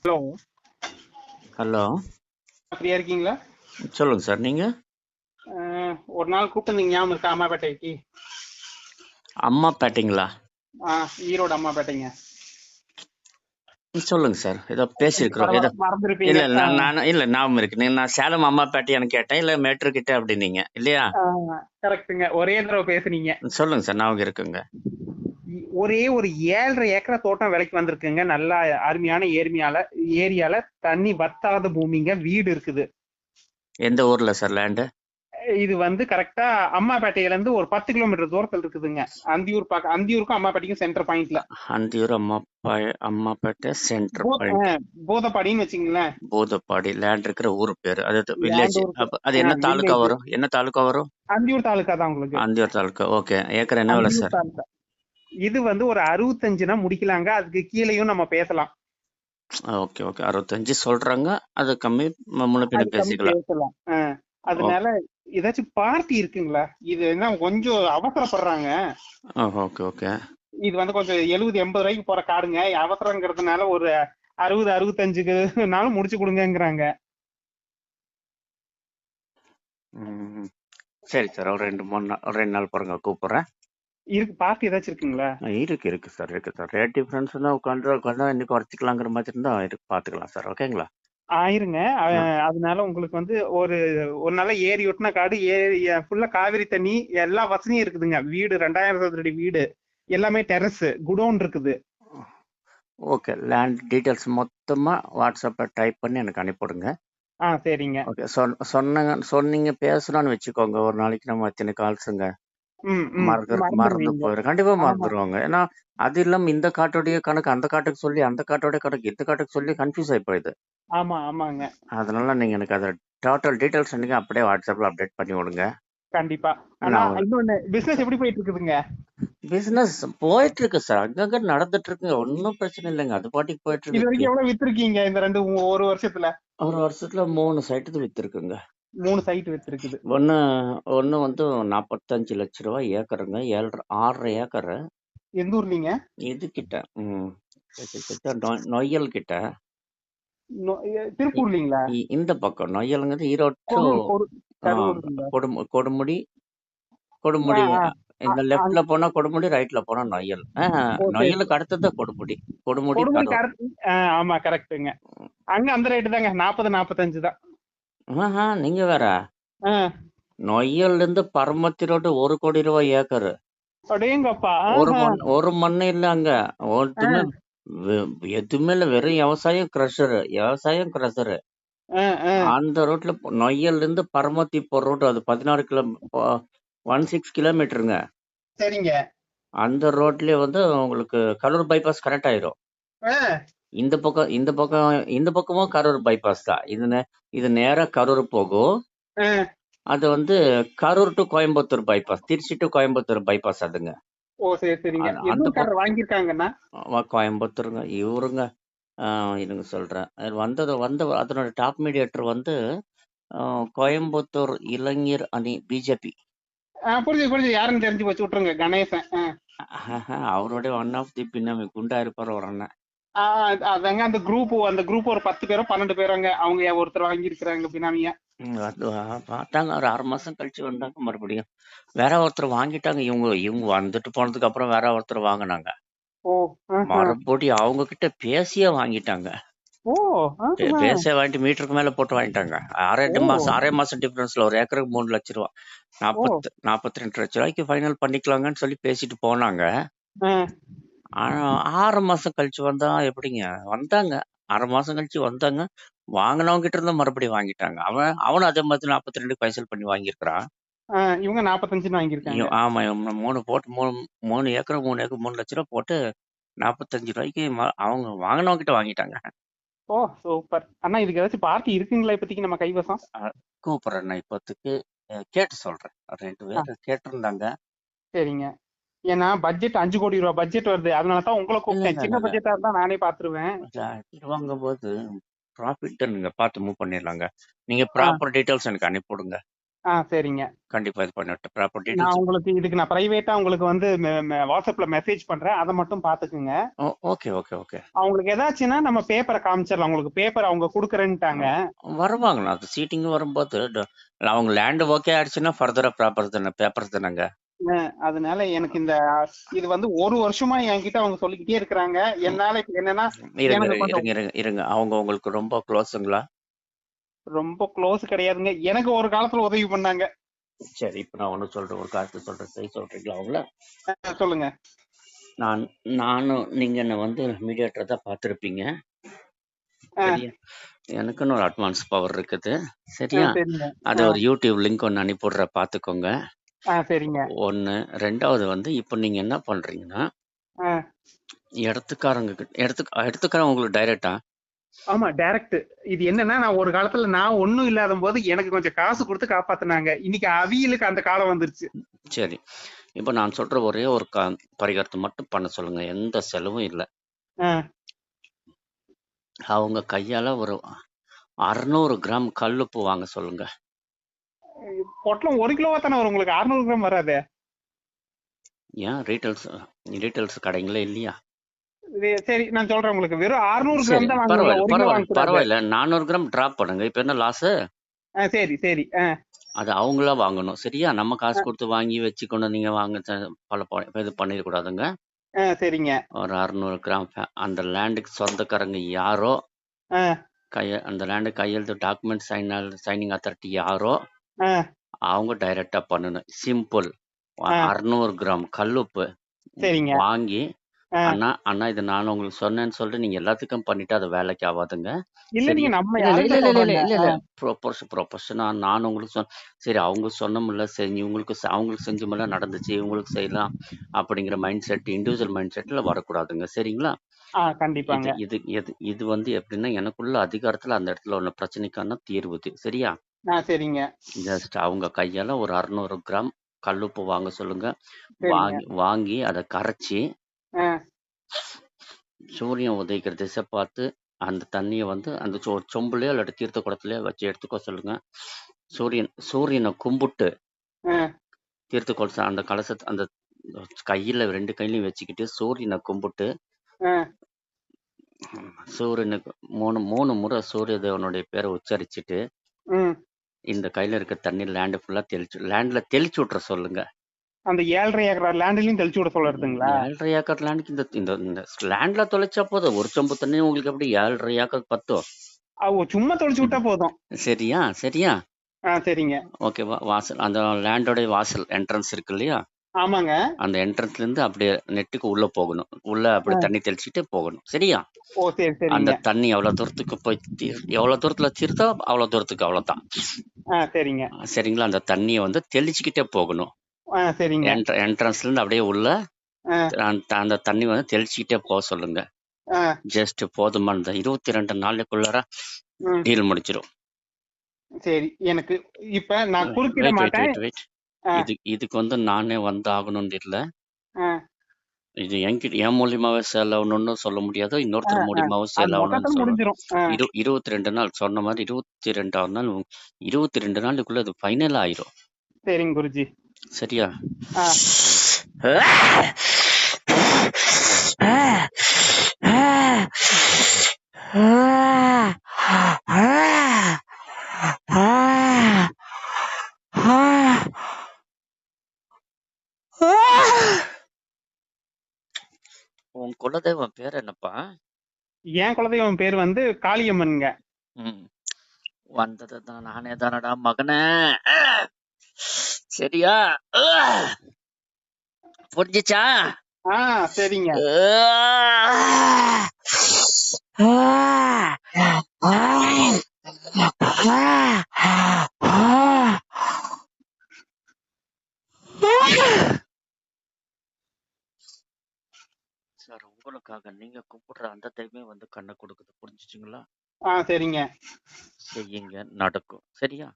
Hello. Hello. ஃப்ரீயா இருக்கீங்களா? சொல்லுங்க சார். நீங்க ஒரு நாள் கூப்பிட்டுருந்தீங்க, ஞாபகம் இருக்கா? அம்மாப்பேட்டைக்கு. அம்மாப்பேட்டைங்களா? ஈரோடு அம்மாப்பேட்டைங்க. சொல்லுங்க சார். ஏதோ பேசியிருக்கிறோம். ஏதோ மறந்துருப்பீங்க. இல்ல நான் இல்ல ஞாபகம் இருக்கு. நான் சேலம் அம்மாப்பேட்டையான்னு கேட்டேன். இல்ல மேட்ரு கிட்ட அப்படின்னீங்க இல்லையா? கரெக்டுங்க, ஒரே தடவை பேசுனீங்க. சொல்லுங்க சார், ஞாபகம் இருக்குங்க. ஒரே ஒரு 7.5 ஏக்கரா தோட்டம் விலைக்கு வந்திருக்குங்க. நல்லா அருமையான ஏரியால தண்ணி வத்தாத பூமிங்க, வீடு இருக்குது. எந்த ஊர்ல சார் லேண்டு? இது வந்து கரெக்டா அம்மாப்பேட்டையில இருந்து ஒரு 10 கிலோமீட்டர் தூரத்தில் இருக்குதுங்க. அந்தியூருக்கும் அம்மாப்பேட்டைக்கும் சென்டர் பாயிண்ட்ல. Anthiyur Ammapettai centre point. பூதப்பாடின்னு வச்சுங்களேன். பூதப்பாடி லேண்ட் இருக்கிற ஊர் பேரு, அது வில்லேஜ். லேண்ட் அப்ப அது என்ன தாலுக்கா வில்லேஜ் வரும்? என்ன தாலுக்கா வரும்? அந்தியூர் தாலுக்கா தான் உங்களுக்கு. அந்தியூர் தாலுக்கா. ஓகே. ஏக்கர் என்ன விலை அந்தியூர் சார்? தாலுக்கா. இது வந்து ஒரு 65னா முடிக்கலாங்க. அதுக்கு கீழேயும் நம்ம பேசலாம். Okay okay. 65 சொல்றாங்க. அது கம்மி, முன்ன பின்ன அது கம்மி பேசிக்கலாம். பேசலாம். அதனால ஏதாச்சும் பார்ட்டி இருக்குங்களா? இது என்ன கொஞ்சம் அவசரப்படுறாங்க. Okay okay. இது வந்து கொஞ்சம் 70-80 ரூபாய்க்கு போற காடுங்க. அவசரங்கிறதுனால ஒரு 60-65க்குனாலும் முடிச்சு கொடுங்கங்கிறாங்க. சரி சார். ஒரு 2 நாள் பாருங்க, கூப்பிடுறேன். இருக்கு, பார்ட்டி ஏதாச்சும் இருக்குங்களா? இருக்கு சார், இருக்கு சார். ரேட் டிஃபரன்ஸ்னா உட்காந்து இன்னைக்கு குறைச்சிக்கலாங்கிற மாதிரி இருந்தா இருக்கு, பாத்துக்கலாம் சார். ஓகேங்களா? ஆயிருங்க. அதனால உங்களுக்கு வந்து ஒரு ஒரு நல்ல ஏரி ஒட்டின காடு, ஏரி ஃபுல்லா காவிரி தண்ணி, எல்லா வசதியும் இருக்குதுங்க. வீடு 2000 சதுரடி வீடு, எல்லாமே டெரஸ், குடோன் இருக்குது. ஓகே. லேண்ட் டீட்டெயில்ஸ் மொத்தமா வாட்ஸ்அப்ல டைப் பண்ணி எனக்கு அனுப்பிவிடுங்க. சரிங்க. ஓகே. சொன்னீங்க பேசணும்னு வச்சுக்கோங்க. ஒரு நாளைக்கு நம்ம எத்தனை கால்ஸுங்க மறந்து போயிடும். கண்டிப்பா மறந்துடுவாங்க. ஏன்னா அது இல்லாம இந்த காட்டுடைய கணக்கு அந்த காட்டுக்கு சொல்லி, அந்த காட்டோட கணக்கு இந்த காட்டுக்கு சொல்லி கன்ஃபியூஸ் ஆகி போயிடுது. ஆமாங்க. அதனால நீங்க எனக்கு அதை டோட்டல் டீட்டெயில்ஸ் நீங்க அப்படியே வாட்ஸ்அப்ல அப்டேட் பண்ணி விடுங்க. கண்டிப்பா. ஆனா இன்னொன்னு, பிசினஸ் எப்படி போயிட்டு இருக்குதுங்க? பிசினஸ் போயிட்டு இருக்கு சார். அங்கங்க நடந்துட்டு இருக்குங்க. ஒன்னும் பிரச்சனை இல்லைங்க. அது பாட்டுக்கு போயிட்டு இது இருக்கு. வரைக்கும் எவ்வளவு வித்திருக்கீங்க இந்த ஒரு வருஷத்துல? ஒரு வருஷத்துல 3 சைட்டு வித்திருக்குங்க. 3 சைட் வித்திருக்குது. ஒண்ணு வந்து 45 லட்சம் ரூபாய் ஏக்கருங்க. 6.5 ஏக்கரு. எந்த ஊர்லீங்க? இது கிட்ட நொய்யல் கிட்ட. திருப்பூர்லீங்களா? இந்த பக்கம் நொய்யலுங்கிறது ஈரோடு கொடுமுடி. இந்த லெப்ட்ல போனா கொடுமுடி, ரைட்ல போனா நொய்யல். நொய்யலுக்கு அடுத்தது கொடுமுடி. கொடுமுடி. ஆமா கரெக்ட்டுங்க. அங்க அந்த ரேட்டு தாங்க, 40-45 தான். நீங்க வேற. நொய்யல்ல இருந்து பரமத்தி ரோடு 1 கோடி ரூபாய் ஏக்கரு. ஒரு மண்ணு இல்ல அங்க. எதுவுமே இல்ல, வெறும் விவசாயம் கிரஷரு. அந்த ரோட்ல நொய்யல்ல இருந்து பரமத்தி போற ரோட், அது 16 கிலோமீட்டருங்க. சரிங்க. அந்த ரோட்லயே வந்து உங்களுக்கு கரூர் பைபாஸ் கனெக்ட் ஆயிரும். இந்த பக்கமும் கரூர் பைபாஸ் தான். இது நேரா கரூர் போகும். அது வந்து Karur to Coimbatore bypass, Trichy to Coimbatore bypass அதுங்க. அந்த வாங்கிருக்காங்கன்னா கோயம்புத்தூருங்க. இவருங்க இருங்க சொல்றேன். அதனோட டாப் மீடியேட்டர் வந்து கோயம்புத்தூர் இளைஞர் அணி பிஜேபி. புரியுது, யாருன்னு தெரிஞ்சு வச்சு விட்டுருங்க. கணேசன். அவருடைய ஒன் ஆஃப் தி பின்னாமி குண்டா இருப்பார் ஒரு அண்ணன். அதாங்க அந்த குரூப் ஒரு 10 பேரோ 12 பேரோங்க. அவங்க ஒருத்தர் வாங்கியிருக்கிறாங்க பினாமியா. பார்த்தாங்க. ஒரு 6 மாசம் கழிச்சு வந்தாங்க. மறுபடியும் வேற ஒருத்தர் வாங்கிட்டாங்க. இவங்க வந்துட்டு போனதுக்கு அப்புறம் வேற ஒருத்தர் வாங்கினாங்க. மறுபடியும் அவங்க கிட்ட பேசியே வாங்கிட்டாங்க. பேச வாங்கிட்டு மீட்டருக்கு மேல போட்டு வாங்கிட்டாங்க. 6 மாசம் டிஃபரன்ஸ்ல ஒரு ஏக்கருக்கு 3 லட்சம் ரூபாய், 42 லட்சம் ரூபாய்க்கு ஃபைனல் பண்ணிக்கலாங்கன்னு சொல்லி பேசிட்டு போனாங்க. ஆனா 6 மாசம் கழிச்சு வந்தா எப்படிங்க? வந்தாங்க. 6 மாசம் கழிச்சு வந்தாங்க. வாங்கினவங்க கிட்ட இருந்தா மறுபடியும் வாங்கிட்டாங்க. அவனும் அதே மாதிரி 42 பைசல் பண்ணி வாங்கியிருக்கிறான். இவங்க 45 வாங்கியிருக்காங்க. ஆமா. 3 ஏக்கர் 3 லட்சம் ரூபாய் போட்டு 45 ரூபாய்க்கு அவங்க வாங்கினவங்க கிட்ட வாங்கிட்டாங்க. சூப்பர் அண்ணா. இதுக்கு ஏதாச்சும் பார்ட்டி இருக்குங்களா இப்போதைக்கு நம்ம கைவசம்? கூப்பிடுறேன். இப்போதைக்கு கேட்டு சொல்றேன். 2 பேர் கேட்டிருந்தாங்க. சரிங்க. ஏன்னா பட்ஜெட் 5 கோடி ரூபாய் பட்ஜெட் வருது. அதனாலதான் உங்களை கூப்பிட்டேன். சின்ன பட்ஜெட்டா இருந்தா நானே பாத்துருவேன். வாங்கும் போது ப்ராஃபிட் நீங்க பார்த்து மூவ் பண்ணிடலாங்க. நீங்க ப்ராப்பர் டீடைல்ஸ் எனக்கு அனுப்பிவிடுங்க. சரிங்க. கண்டிப்பா இது பண்ணிவிட்டு ப்ராப்பர் நான் டீடைல்ஸ். உங்களுக்கு இதுக்கு நான் பிரைவேட்டா உங்களுக்கு வந்து வாட்ஸ்அப்ல மெசேஜ் பண்றேன். அதை மட்டும் பாத்துக்குங்க. Okay okay okay. அவங்களுக்கு ஏதாச்சுன்னா நம்ம பேப்பரை காமிச்சிடலாம். உங்களுக்கு பேப்பர் அவங்க கொடுக்குறேன்ட்டாங்க. வருவாங்கண்ணா. அது சீட்டிங் வரும்போது அவங்க லேண்ட் ஓகே ஆயிடுச்சுன்னா ஃபர்தரா ப்ராப்பர் தானே, பேப்பர் தானேங்க. அதனால எனக்கு இந்த இது வந்து ஒரு வருஷமா என்கிட்ட அவங்க சொல்லிக்கிட்டே இருக்கிறாங்க. என்னால இப்ப என்னன்னா இருங்க எனக்கு கொஞ்சம் இருங்க இருங்க இருங்க. அவங்க உங்களுக்கு ரொம்ப க்ளோஸுங்களா? ரொம்ப க்ளோஸ் கிடையாதுங்க. எனக்கு ஒரு காலத்துல உதவி பண்ணாங்க. சரி, இப்ப நான் ஒண்ணு சொல்றேன், ஒரு காலத்து சொல்றேன், சரி சொல்றீங்களா அவங்கள? சொல்லுங்க. நானும் நீங்க என்ன வந்து மீடியேட்டர் தான் பார்த்துருப்பீங்க, சரியா? எனக்குன்னு ஒரு அட்வான்ஸ் பவர் இருக்குது, சரியா? சரிங்க. அது ஒரு யூடியூப் லிங்க் ஒன்று அனுப்பிவிடுற பார்த்துக்கோங்க. சரிங்க. ஒன்று. ரெண்டாவது வந்து இப்போ நீங்க என்ன பண்றீங்கன்னா, இடத்துக்காரங்க உங்களுக்கு டைரக்டா? ஆமா, டைரக்ட். இது என்னன்னா நான் ஒரு காலத்துல நான் ஒண்ணும் இல்லாத போது எனக்கு கொஞ்சம் காசு கொடுத்து காப்பாத்துனாங்க. இன்னைக்கு அவியலுக்கு அந்த காலம் வந்துருச்சு. சரி, இப்போ நான் சொல்ற ஒரே ஒரு பரிகாரத்தை மட்டும் பண்ண சொல்லுங்க, எந்த செலவும் இல்லை. அவங்க கையால ஒரு 600 கிராம் கல்லுப்பு வாங்க சொல்லுங்க. பொட்டலம் 1 கிலோவா தானே வரும், உங்களுக்கு 600 கிராம் வராது. ஏன் ரீட்டைல்ஸ் கடைங்களே இல்லையா? சரி, நான் சொல்றேன் உங்களுக்கு. வெறும் 600 கிராம் தான் வாங்குறீங்களா? 1 கிலோ வாங்க கூடாது. பரவாயில்ல, 400 கிராம் டிராப் பண்ணுங்க. இப்ப என்ன லாஸ்? சரி சரி. அது அவங்களா வாங்கணும், சரியா? நம்ம காசு கொடுத்து வாங்கி வச்சுக்கொண்டு நீங்க வாங்க இது பண்ணிடக்கூடாதுங்க. சரிங்க. ஒரு 600 கிராம் அந்த லேண்டுக்கு சொந்தக்காரங்க யாரோ, அந்த லேண்டு கையெழுத்து டாக்குமெண்ட் சைனிங் அத்தாரிட்டி யாரோ அவங்க டைரக்டா பண்ணணும். சிம்பிள். 600 கிராம் கல்லுப்பு வாங்கி, அண்ணா இது நான் உங்களுக்கு சொன்னேன்னு சொல்லிட்டு நீங்க எல்லாத்துக்கும் பண்ணிட்டு அது வேலைக்கு ஆகாதுங்க. ப்ரொபோஷனா நான் உங்களுக்கு சரி அவங்க சொன்னமுல்ல, சரி அவங்களுக்கு செஞ்சமுல்ல நடந்துச்சு, இவங்களுக்கு செய்யலாம் அப்படிங்கிற மைண்ட் செட், இண்டிவிஜுவல் மைண்ட் செட்ல வரக்கூடாதுங்க, சரிங்களா? கண்டிப்பாங்க. இது வந்து எப்படின்னா எனக்குள்ள அதிகாரத்துல அந்த இடத்துல உள்ள பிரச்சனைக்கான தீர்வு, சரியா? சரிங்க. ஜஸ்ட் அவங்க கையால ஒரு 600 கிராம் கல்லுப்பு வாங்க சொல்லுங்க. வாங்கி அதை கரைச்சி சூரியன் உதயிக்கிற திசை பார்த்து அந்த தண்ணியை வந்து அந்த சொம்புலயோ இல்லாட்டி தீர்த்த குடத்துலயோ வச்சு எடுத்துக்கோ சொல்லுங்க. சூரியனை கும்பிட்டு தீர்த்த குடத்தை அந்த கலசத்தை அந்த கையில 2 கையிலையும் வச்சுக்கிட்டு சூரியனை கும்பிட்டு சூரியனுக்கு 3 முறை சூரிய தேவனுடைய பேரை உச்சரிச்சுட்டு இந்த கையில இருக்க தண்ணி லேண்ட்ல தெளிச்சு விட்டுற சொல்லுங்க. அந்த 7.5 ஏக்கர் லேண்ட்லயும் தெளிச்சு விட சொல்றதுங்களா? 7.5 ஏக்கர் லேண்டுக்கு இந்த லேண்ட்ல தொலைச்சா போதும். ஒரு சொம்பு தண்ணி உங்களுக்கு எப்படி 7.5 ஏக்கர் பத்தும்? சும்மா தொலைச்சு விட்டா போதும். சரியா? சரிங்க. ஓகேவா? வாசல், அந்த லேண்டோட வாசல் என்ட்ரன்ஸ் இருக்கு இல்லையா? ஆமாங்க. அந்த என்ட்ரன்ஸ்ல இருந்து அப்படியே நெட்டுக்கு உள்ள போகணும். உள்ள அப்படி தண்ணி தெளிச்சுட்டு போகணும், சரியா? அந்த தண்ணி எவ்வளவு தூரத்துல தீர்த்தோ அவ்வளவு தூரத்துக்கு அவ்வளவுதான். சரிங்களா? அந்த தண்ணியை வந்து தெளிச்சுக்கிட்டே போகணும். என்ட்ரன்ஸ்ல இருந்து அப்படியே உள்ள அந்த தண்ணி வந்து தெளிச்சுக்கிட்டே போக சொல்லுங்க. ஜஸ்ட் போதுமான 22 நாளுக்குள்ளார டீல் முடிச்சிடும். சரி, எனக்கு இப்ப நான் குறுக்கிட மாட்டேன். இதுக்கு வந்து நானே வந்து ஆகணும்னு இல்ல, இது என் மூலியமாவே சேல் ஆகணும்னு சொல்ல முடியாது, இன்னொருத்தர் மூலியமாவும் சேல் ஆகணும்னு சொல்லணும். 22 நாள் சொன்ன மாதிரி 22ஆவது நாள் 22 நாளுக்குள்ள அது ஃபைனல் ஆயிரும். சரிங்க குருஜி. சரியா? உன் குலதெய்வம் பேர் என்னப்பா? என் குலதெய்வம் பேர் வந்து காளியம்மன்ங்க. வந்ததுதான் நானே தானடா மகனே, சரியா? புரிஞ்சுச்சா? சரிங்க. சார், உங்களுக்காக நீங்க கூப்பிடுற அந்த டைமே வந்து கண்ணை கொடுக்குது, புரிஞ்சுச்சுங்களா? சரிங்க. செய்யுங்க, நடக்கும், சரியா?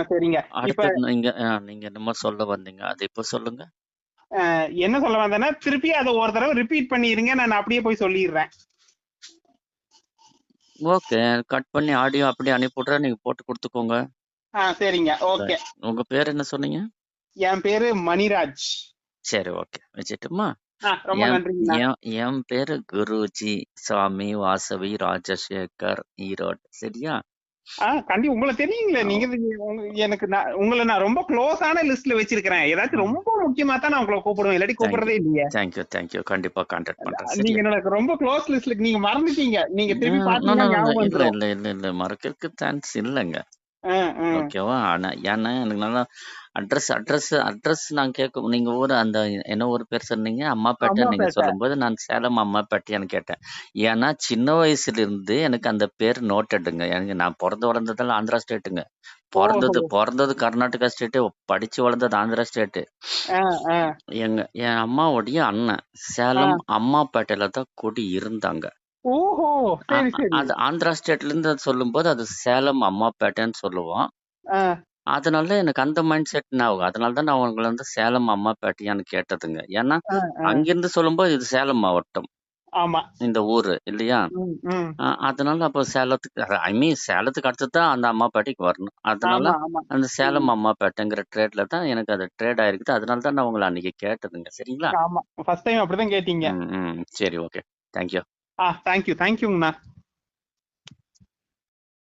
சரிங்க. அடுத்து நீங்க என்னமோ சொல்ல வந்தீங்க, அது இப்ப சொல்லுங்க. என்ன சொல்ல வந்தேன்னா, திருப்பி அதை ஒரு தடவை ரிப்பீட் பண்ணிருங்க, நான் அப்படியே போய் சொல்லிடுறேன். ஓகே, கட் பண்ணி ஆடியோ அப்படியே அனுப்பிவிட்றேன், நீங்க போட்டு கொடுத்துக்கோங்க. சரிங்க, சரி. ஓகே. உங்க பேர் என்ன சொன்னீங்க? என் பேரு மணிராஜ். சரி, ஓகே. வச்சுட்டுமா? ரொம்ப என் நன்றிங்கண்ணா. என் என் பேரு குருஜி சாமி வாசவி ராஜசேகர், ஈரோடு. சரியா? உங்களுக்கு தெரியுங்களே, நீங்க எனக்கு உங்களை நான் ரொம்ப க்ளோஸான லிஸ்ட்ல வச்சிருக்கிறேன். ஏதாச்சும் ரொம்ப முக்கியமா தான் நான் உங்களை கூப்பிடுவேன், இல்லாட்டி கூப்பிடுறதே இல்லையே. தேங்க்யூ. கண்டிப்பா கான்டாக்ட் பண்றேன். நீங்க சரியா? எனக்கு ரொம்ப க்ளோஸ் லிஸ்ட்ல நீங்க மறந்துட்டீங்க. நீங்க திருப்பி பாத்தீங்கன்னா ஞாபகம் இல்ல வந்துரும். இல்ல இல்ல இல்ல மறக்கிறதுக்கு சான்ஸ் இல்லைங்க. ம். ஓகேவா? ஆனா ஏன்னா எனக்கு நல்லா அட்ரஸ் நான் கேட்க நீங்க ஊரு அந்த என்ன ஊர் பேர் சொன்னீங்க? அம்மாப்பேட்டை நீங்க அம்மாப்பேட்டை. சொல்லும்போது நான் சேலம் அம்மாப்பேட்டையான்னு கேட்டேன். ஏன்னா சின்ன வயசுலேருந்து எனக்கு அந்த பேர் நோட்டடுங்க. எனக்கு நான் பொறந்து வளர்ந்ததெல்லாம் ஆந்திரா ஸ்டேட்டுங்க. ஓஹோ. பொறந்தது கர்நாடகா ஸ்டேட்டு, படிச்சு வளர்ந்தது ஆந்திரா ஸ்டேட்டு. என் அம்மாவுடைய அண்ணன் சேலம் அம்மாப்பேட்டையில தான் குடி இருந்தாங்க. ஓஹோ, சரி சரி. அது ஆந்திரா ஸ்டேட்லேருந்து சொல்லும்போது அது சேலம் அம்மாப்பேட்டைன்னு சொல்லுவோம். அதனால எனக்கு அந்த மைண்ட் செட் ஞாபகம். அதனால தான் நான் உங்கள வந்து சேலம் அம்மாப்பேட்டையான்னு கேட்டதுங்க. ஏன்னா, அங்கிருந்து சொல்லும்போது இது சேலம் மாவட்டம். ஆமா. இந்த ஊரு இல்லையா? அதனால அப்போ சேலத்துக்கு அடுத்து தான் அந்த அம்மாப்பேட்டைக்கு வரணும். அதனால அந்த சேலம் அம்மாப்பேட்டைங்கிற ட்ரேட்ல தான் எனக்கு அது ட்ரேட் ஆயிருக்குது. அதனால தான் நான் உங்கள அன்னைக்கு கேட்டதுங்க. சரிங்களா? ஆமா, ஃபர்ஸ்ட் டைம் அப்படிதான் கேட்டீங்க. சரி, ஓகே. Thank you. தேங்க்யூங்கண்ணா.